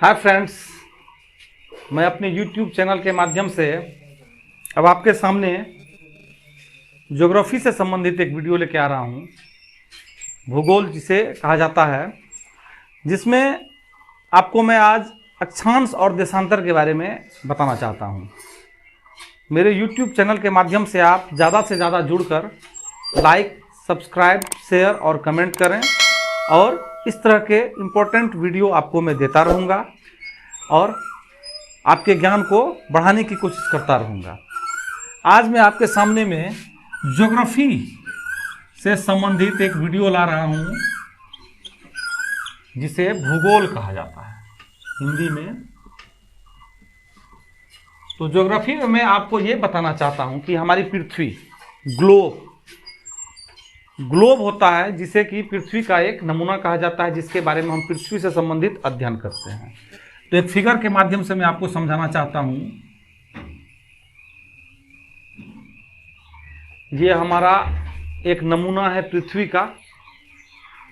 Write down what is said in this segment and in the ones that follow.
Hi friends, मैं अपने YouTube channel के माध्यम से अब आपके सामने ज्योग्राफी से संबंधित एक वीडियो लेके आ रहा हूँ। भूगोल जिसे कहा जाता है, जिसमें आपको मैं आज अक्षांश और देशांतर के बारे में बताना चाहता हूँ। मेरे YouTube चैनल के माध्यम से आप ज़्यादा से ज़्यादा जुड़कर लाइक, सब्सक्राइब, शेयर और कमेंट करें और इस तरह के इम्पोर्टेंट वीडियो आपको मैं देता रहूँगा और आपके ज्ञान को बढ़ाने की कोशिश करता रहूँगा। आज मैं आपके सामने में ज्योग्राफी से संबंधित एक वीडियो ला रहा हूँ, जिसे भूगोल कहा जाता है हिंदी में। तो ज्योग्राफी में मैं आपको ये बताना चाहता हूँ कि हमारी पृथ्वी ग्लोब होता है, जिसे कि पृथ्वी का एक नमूना कहा जाता है, जिसके बारे में हम पृथ्वी से संबंधित अध्ययन करते हैं। तो एक फिगर के माध्यम से मैं आपको समझाना चाहता हूं। ये हमारा एक नमूना है पृथ्वी का,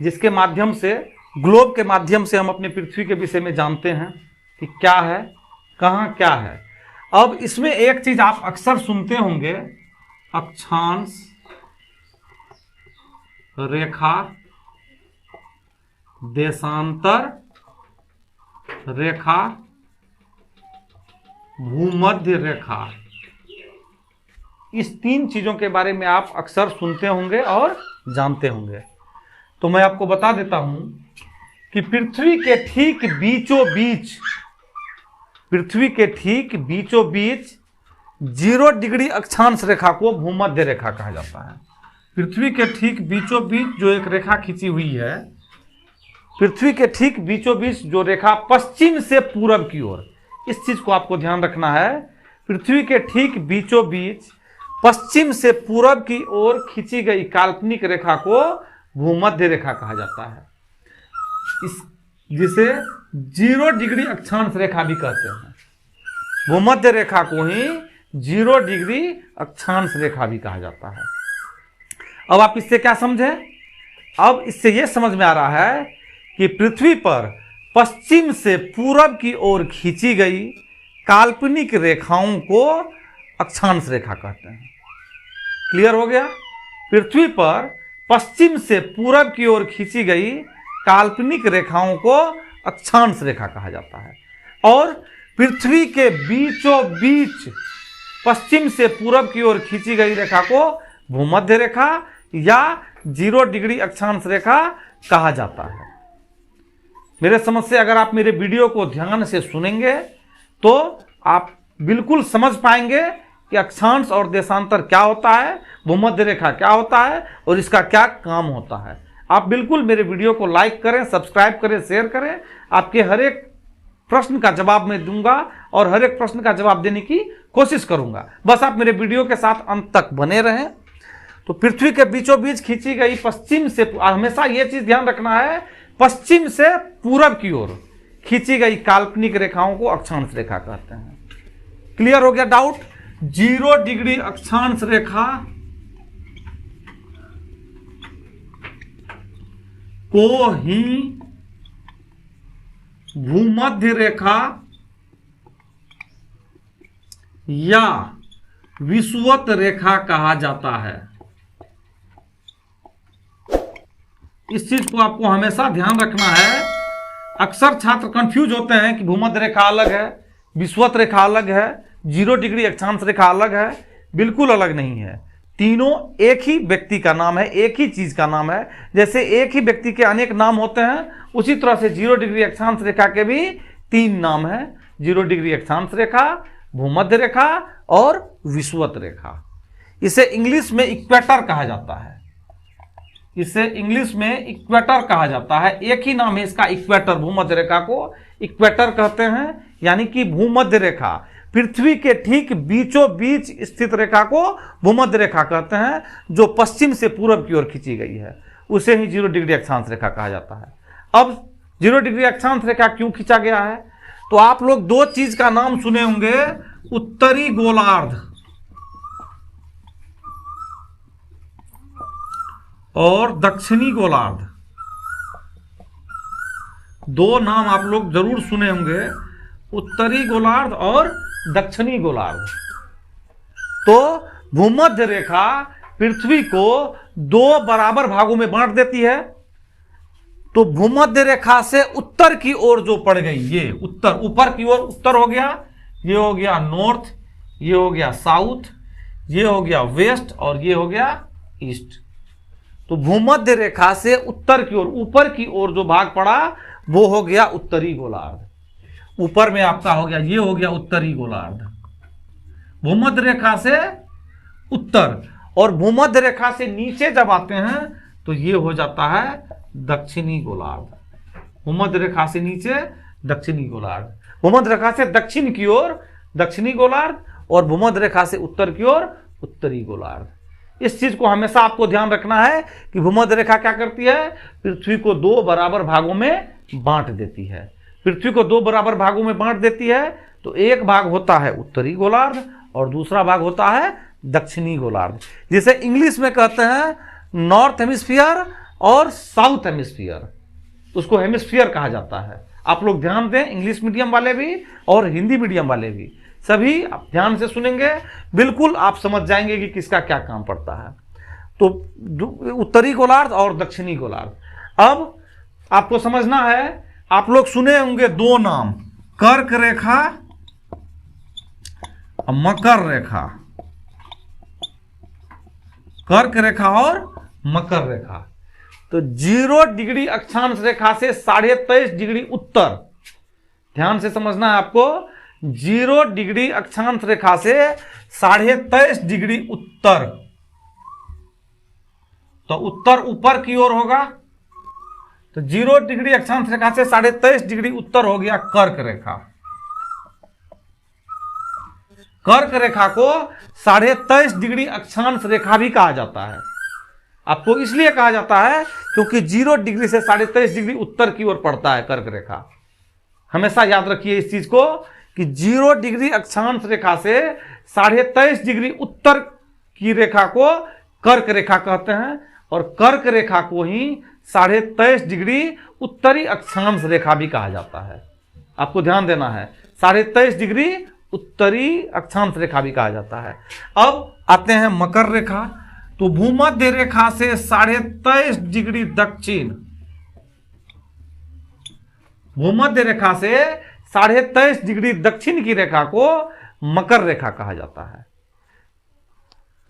जिसके माध्यम से, ग्लोब के माध्यम से हम अपने पृथ्वी के विषय में जानते हैं कि क्या है, कहाँ क्या है। अब इसमें एक चीज आप अक्सर सुनते होंगे, अक्षांश रेखा, देशांतर रेखा, भूमध्य रेखा। इस तीन चीजों के बारे में आप अक्सर सुनते होंगे और जानते होंगे। तो मैं आपको बता देता हूं कि पृथ्वी के ठीक बीचों बीच 0 डिग्री अक्षांश रेखा को भूमध्य रेखा कहा जाता है। पृथ्वी के ठीक बीचों बीच जो एक रेखा खींची हुई है, पृथ्वी के ठीक बीचों बीच जो रेखा पश्चिम से पूरब की ओर, इस चीज को आपको ध्यान रखना है। पृथ्वी के ठीक बीचों बीच पश्चिम से पूरब की ओर खींची गई काल्पनिक रेखा को भूमध्य रेखा कहा जाता है, जिसे 0 डिग्री अक्षांश रेखा भी कहते हैं। भूमध्य रेखा को ही 0 डिग्री अक्षांश रेखा भी कहा जाता है। अब आप इससे क्या समझे? अब इससे यह समझ में आ रहा है कि पृथ्वी पर पश्चिम से पूरब की ओर खींची गई काल्पनिक रेखाओं को अक्षांश रेखा कहते हैं। क्लियर हो गया? पृथ्वी पर पश्चिम से पूरब की ओर खींची गई काल्पनिक रेखाओं को अक्षांश रेखा कहा जाता है। और पृथ्वी के बीचों बीच पश्चिम से पूरब की ओर खींची गई रेखा को भूमध्य रेखा या 0 डिग्री अक्षांश रेखा कहा जाता है। मेरे समझ से अगर आप मेरे वीडियो को ध्यान से सुनेंगे तो आप बिल्कुल समझ पाएंगे कि अक्षांश और देशांतर क्या होता है, भूमध्य रेखा क्या होता है और इसका क्या काम होता है। आप बिल्कुल मेरे वीडियो को लाइक करें, सब्सक्राइब करें, शेयर करें। आपके हर एक प्रश्न का जवाब मैं दूंगा और हर एक प्रश्न का जवाब देने की कोशिश करूंगा। बस आप मेरे वीडियो के साथ अंत तक बने रहें। तो पृथ्वी के बीचों बीच खींची गई पश्चिम से, हमेशा यह चीज ध्यान रखना है, पश्चिम से पूरब की ओर खींची गई काल्पनिक रेखाओं को अक्षांश रेखा कहते हैं। क्लियर हो गया डाउट? 0 डिग्री अक्षांश रेखा को ही भूमध्य रेखा या विषुवत रेखा कहा जाता है। इस चीज को आपको हमेशा ध्यान रखना है। अक्सर छात्र कंफ्यूज होते हैं कि भूमध्य रेखा अलग है, विषुवत रेखा अलग है, 0 डिग्री अक्षांश रेखा अलग है। बिल्कुल अलग नहीं है। तीनों एक ही व्यक्ति का नाम है, एक ही चीज का नाम है। जैसे एक ही व्यक्ति के अनेक नाम होते हैं, उसी तरह से 0 डिग्री अक्षांश रेखा के भी 3 नाम है। 0 डिग्री अक्षांश रेखा, भूमध्य रेखा और विषुवत रेखा। इसे इंग्लिश में इक्वेटर कहा जाता है। इसे इंग्लिश में इक्वेटर कहा जाता है। एक ही नाम है इसका, इक्वेटर। भूमध्य रेखा को इक्वेटर कहते हैं, यानी कि भूमध्य रेखा। पृथ्वी के ठीक बीचों बीच स्थित रेखा को भूमध्य रेखा कहते हैं, जो पश्चिम से पूरब की ओर खींची गई है। उसे ही 0 डिग्री अक्षांश रेखा कहा जाता है। अब 0 डिग्री अक्षांश रेखा क्यों खींचा गया है? तो आप लोग 2 चीज का नाम सुने होंगे, उत्तरी गोलार्ध और दक्षिणी गोलार्ध। दो नाम आप लोग जरूर सुने होंगे, उत्तरी गोलार्ध और दक्षिणी गोलार्ध। तो भूमध्य रेखा पृथ्वी को दो बराबर भागों में बांट देती है। तो भूमध्य रेखा से उत्तर की ओर जो पड़ गई, ये उत्तर, ऊपर की ओर उत्तर हो गया, ये हो गया नॉर्थ, ये हो गया साउथ, ये हो गया वेस्ट और ये हो गया ईस्ट। तो भूमध्य रेखा से उत्तर की ओर, ऊपर की ओर जो भाग पड़ा वो हो गया उत्तरी गोलार्ध। ऊपर में आपका हो गया, ये हो गया उत्तरी गोलार्ध, भूमध्य रेखा से उत्तर। और भूमध्य रेखा से नीचे जब आते हैं तो ये हो जाता है दक्षिणी गोलार्ध। भूमध्य रेखा से नीचे दक्षिणी गोलार्ध, भूमध्य रेखा से दक्षिण की ओर दक्षिणी गोलार्ध और भूमध्य रेखा से उत्तर की ओर उत्तरी गोलार्ध। इस चीज को हमेशा आपको ध्यान रखना है कि भूमध्य रेखा क्या करती है, पृथ्वी को दो बराबर भागों में बांट देती है। पृथ्वी को दो बराबर भागों में बांट देती है, तो एक भाग होता है उत्तरी गोलार्ध और दूसरा भाग होता है दक्षिणी गोलार्ध, जिसे इंग्लिश में कहते हैं नॉर्थ हेमिस्फीयर और साउथ हेमिस्फीयर। उसको हेमिस्फीयर कहा जाता है। आप लोग ध्यान दें, इंग्लिश मीडियम वाले भी और हिंदी मीडियम वाले भी, सभी आप ध्यान से सुनेंगे, बिल्कुल आप समझ जाएंगे कि किसका क्या काम पड़ता है। तो उत्तरी गोलार्ध और दक्षिणी गोलार्ध। अब आपको समझना है, आप लोग सुने होंगे दो नाम, कर्क रेखा और मकर रेखा। कर्क रेखा और मकर रेखा। तो 0 डिग्री अक्षांश रेखा से 23.5 डिग्री उत्तर, ध्यान से समझना है आपको, 0 डिग्री अक्षांश रेखा से 23.5 डिग्री उत्तर। तो उत्तर ऊपर की ओर होगा, तो 0 डिग्री अक्षांश रेखा से 23.5 डिग्री उत्तर हो गया कर्क रेखा। कर्क रेखा को 23.5 डिग्री अक्षांश रेखा भी कहा जाता है। आपको इसलिए कहा जाता है क्योंकि 0 डिग्री से 23.5 डिग्री उत्तर की ओर पड़ता है कर्क रेखा। हमेशा याद रखिए इस चीज को कि 0 डिग्री अक्षांश रेखा से 23.5 डिग्री उत्तर की रेखा को कर्क रेखा कहते हैं, और कर्क रेखा को ही 23.5 डिग्री उत्तरी अक्षांश रेखा भी कहा जाता है। आपको ध्यान देना है, 23.5 डिग्री उत्तरी अक्षांश रेखा भी कहा जाता है। अब आते हैं मकर रेखा। तो भूमध्य रेखा से 23.5 डिग्री दक्षिण, भूमध्य रेखा से 23.5 डिग्री दक्षिण की रेखा को मकर रेखा कहा जाता है।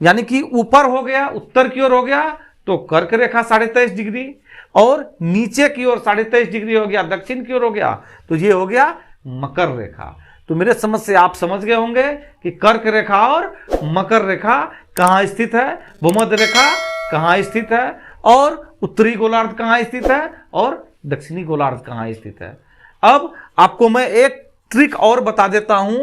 यानी कि ऊपर हो गया, उत्तर की ओर हो गया तो कर्क रेखा 23.5 डिग्री, और नीचे की ओर 23.5 डिग्री हो गया, दक्षिण की ओर हो गया तो ये हो गया मकर रेखा। तो मेरे समझ से आप समझ गए होंगे कि कर्क रेखा और मकर रेखा कहाँ स्थित है, भूमध्य रेखा कहाँ स्थित है, और उत्तरी गोलार्ध कहाँ स्थित है, और दक्षिणी गोलार्ध कहाँ स्थित है। अब आपको मैं एक ट्रिक और बता देता हूं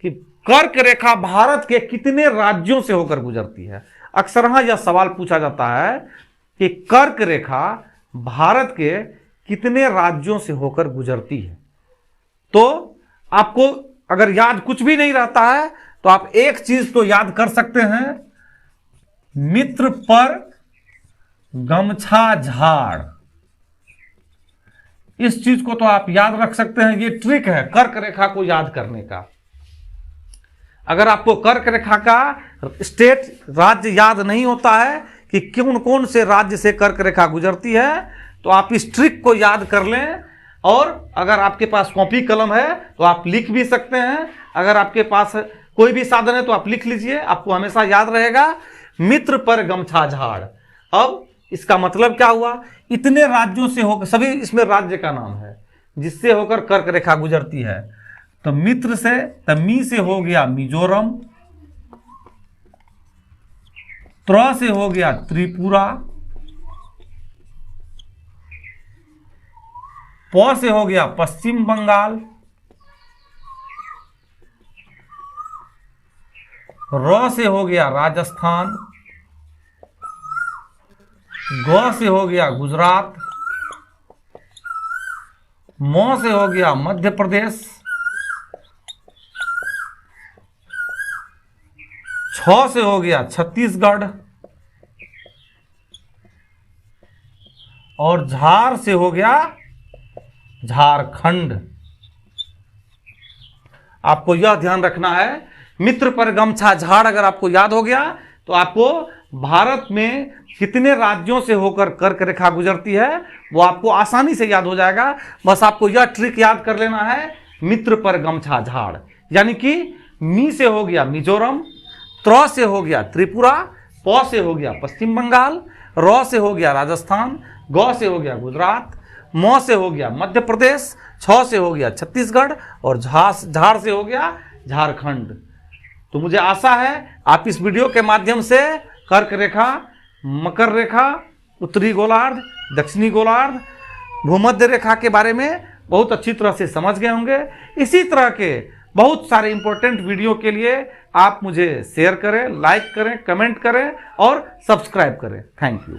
कि कर्क रेखा भारत के कितने राज्यों से होकर गुजरती है। अक्सर यह सवाल पूछा जाता है कि कर्क रेखा भारत के कितने राज्यों से होकर गुजरती है। तो आपको अगर याद कुछ भी नहीं रहता है तो आप एक चीज तो याद कर सकते हैं, मित्र पर गमछा झाड़। इस चीज को तो आप याद रख सकते हैं, ये ट्रिक है कर्क रेखा को याद करने का। अगर आपको कर्क रेखा का स्टेट, राज्य याद नहीं होता है कि कौन कौन से राज्य से कर्क रेखा गुजरती है, तो आप इस ट्रिक को याद कर लें। और अगर आपके पास कॉपी कलम है तो आप लिख भी सकते हैं, अगर आपके पास कोई भी साधन है तो आप लिख लीजिए, आपको हमेशा याद रहेगा मित्र पर गमछा झाड़। अब इसका मतलब क्या हुआ, इतने राज्यों से होकर, सभी इसमें राज्य का नाम है जिससे होकर कर्क रेखा गुजरती है। तो मित्र से, मी से हो गया मिजोरम, त्र से हो गया त्रिपुरा, प से हो गया पश्चिम बंगाल, र से हो गया राजस्थान, ग से हो गया गुजरात, म से हो गया मध्य प्रदेश, छ से हो गया छत्तीसगढ़, और झार से हो गया झारखंड। आपको यह ध्यान रखना है, मित्र पर गमछा झाड़ अगर आपको याद हो गया तो आपको भारत में कितने राज्यों से होकर कर्क रेखा गुजरती है वो आपको आसानी से याद हो जाएगा। बस आपको यह ट्रिक याद कर लेना है, मित्र पर गमछा झाड़। यानी कि मी से हो गया मिजोरम, त्र से हो गया त्रिपुरा, प से हो गया पश्चिम बंगाल, र से हो गया राजस्थान, ग से हो गया गुजरात, म से हो गया मध्य प्रदेश, छ से हो गया छत्तीसगढ़ और झाड़ से हो गया झारखंड। तो मुझे आशा है आप इस वीडियो के माध्यम से कर्क रेखा, मकर रेखा, उत्तरी गोलार्ध, दक्षिणी गोलार्ध, भूमध्य रेखा के बारे में बहुत अच्छी तरह से समझ गए होंगे। इसी तरह के बहुत सारे इंपॉर्टेंट वीडियो के लिए आप मुझे शेयर करें, लाइक करें, कमेंट करें और सब्सक्राइब करें। Thank you.